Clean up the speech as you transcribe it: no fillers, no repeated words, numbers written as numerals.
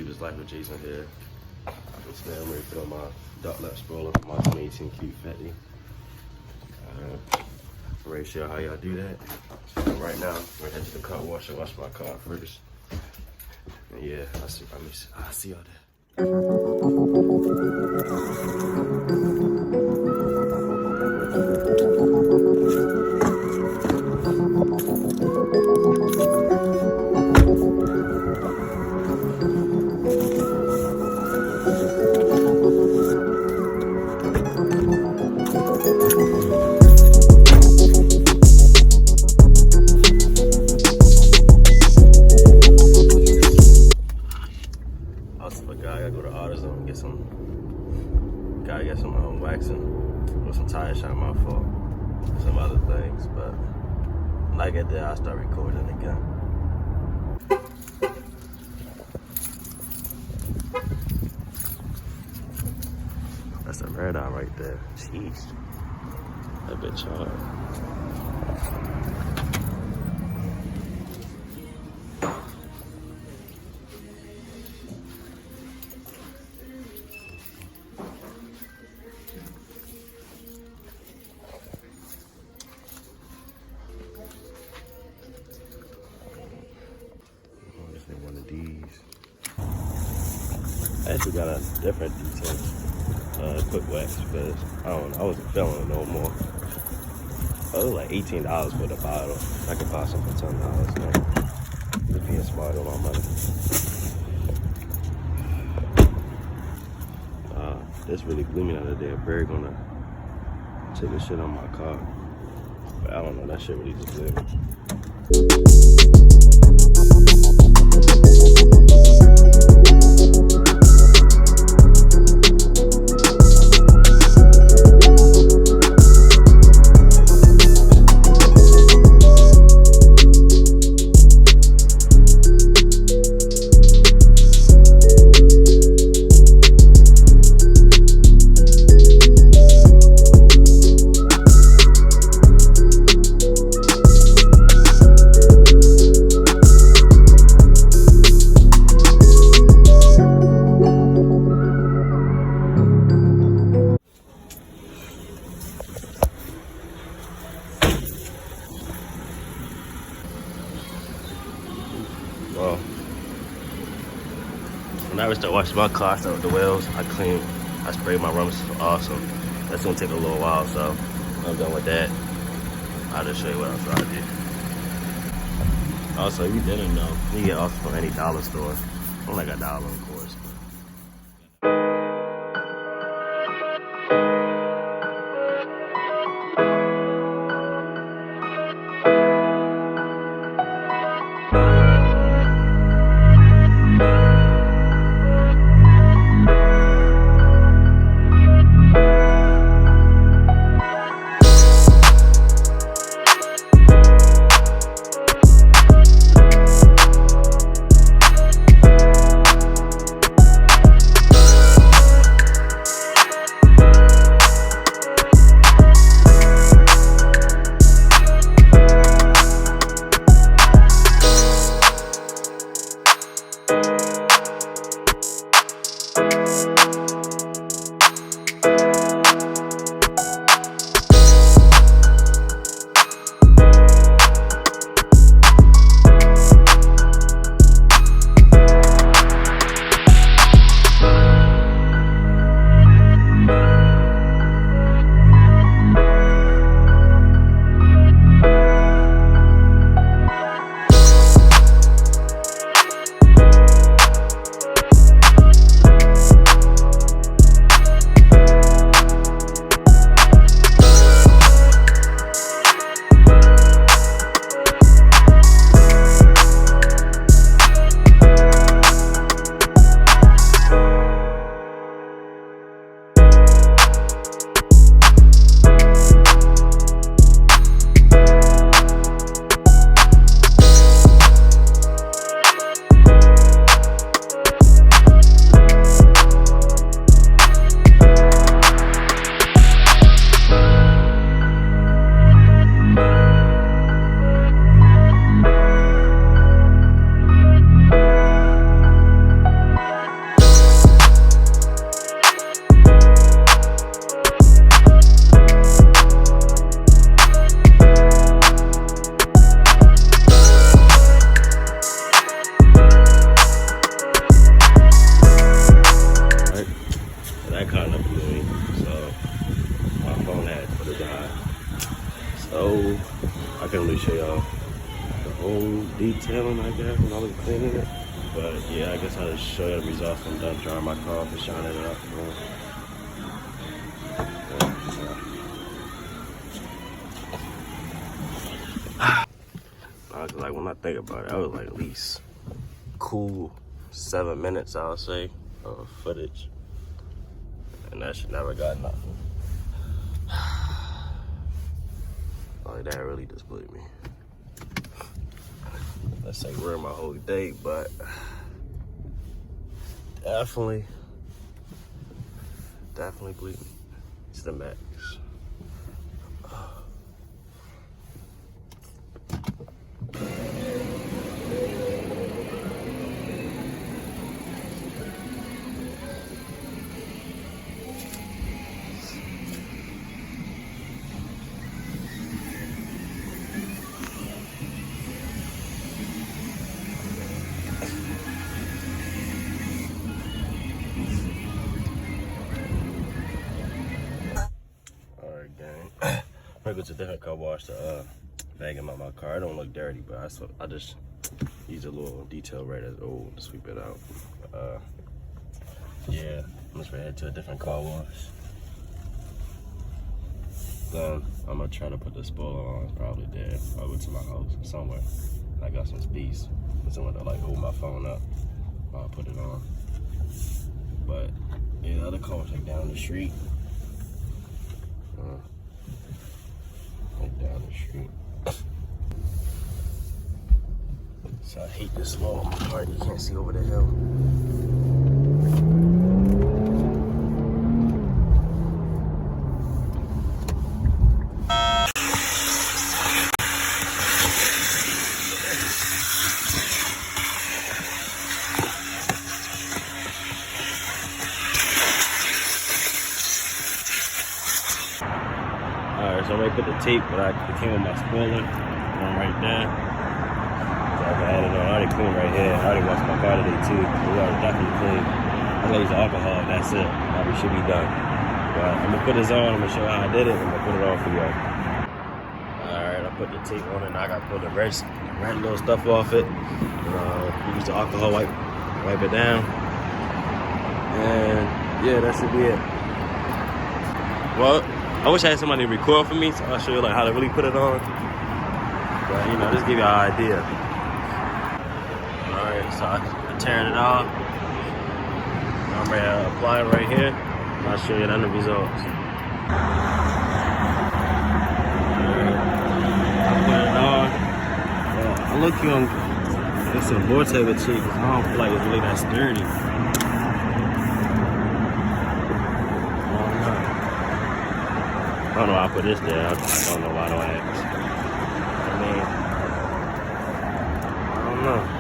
This Life with Jason here. Today I'm ready to put on my Duck Lip spoiler for my 2018 Q50. I'm ready to show how y'all do that. So right now, I'm gonna head to the car wash and wash my car first. And yeah, I'll see y'all there. Gotta get some waxing with some tire shine my fault. Some other things, but when I get there, I'll start recording again. That's a red eye right there. Jeez. That bitch hard. One of these. I actually got a different detail, quick wax, because I wasn't feeling it no more. It was like $18 for the bottle. I could buy some for $10 now. Just being smart on my money. This really blew me out of there. Barry gonna take this shit on my car. But I don't know, that shit really just blew me. Well, when I start washing my car, I start with the wheels. I spray my rims awesome. That's gonna take a little while, so when I'm done with that, I'll just show you what else I do. Also, you didn't know, you get also from any dollar store. Only like $1, of course. can't really show y'all the whole detailing, I guess, when I was cleaning it. But yeah, I guess I'll just show you the results when I'm done drying my car off and shining it up. Like when I think about it, I was like at least cool 7 minutes, I'll say, of footage, and that shit never got nothing. Like that really displayed me. Let's say ruin my whole day, but definitely bleed me. It's the max. I go to a different car wash to vacuum out my car. It don't look dirty, but I just use a little detail right as to sweep it out. Yeah, I'm just gonna head to a different car wash. Then I'm gonna try to put the spoiler on. It's probably there. I'll go to my house somewhere. I got some space. Somewhere to like hold my phone up. I'll put it on. But yeah, the other car wash like down the street. Like down the street. So I hate this small part. You can't see over the hill. Alright, so I'm ready to put the tape, but it came with my spoiler. One right there. So I can add it on. I already cleaned right here. I already washed my car today too. We already definitely clean. I'm gonna use alcohol, and that's it. That should be done. But I'm gonna put this on. I'm gonna show you how I did it. I'm gonna put it on for y'all. Alright, I put the tape on it. Now I gotta pull the red little stuff off it. Use the alcohol wipe it down. And yeah, that should be it. Well, I wish I had somebody to record for me, so I'll show you like how to really put it on. But you know, just give you an idea. Alright, so I'm tearing it off. I'm ready to apply it right here. And I'll show you the end results. I put it on. I look you on get some more type of cheek. I don't feel like it's really that sturdy. I don't know why I put this there. I don't know why I don't ask. I mean, I don't know.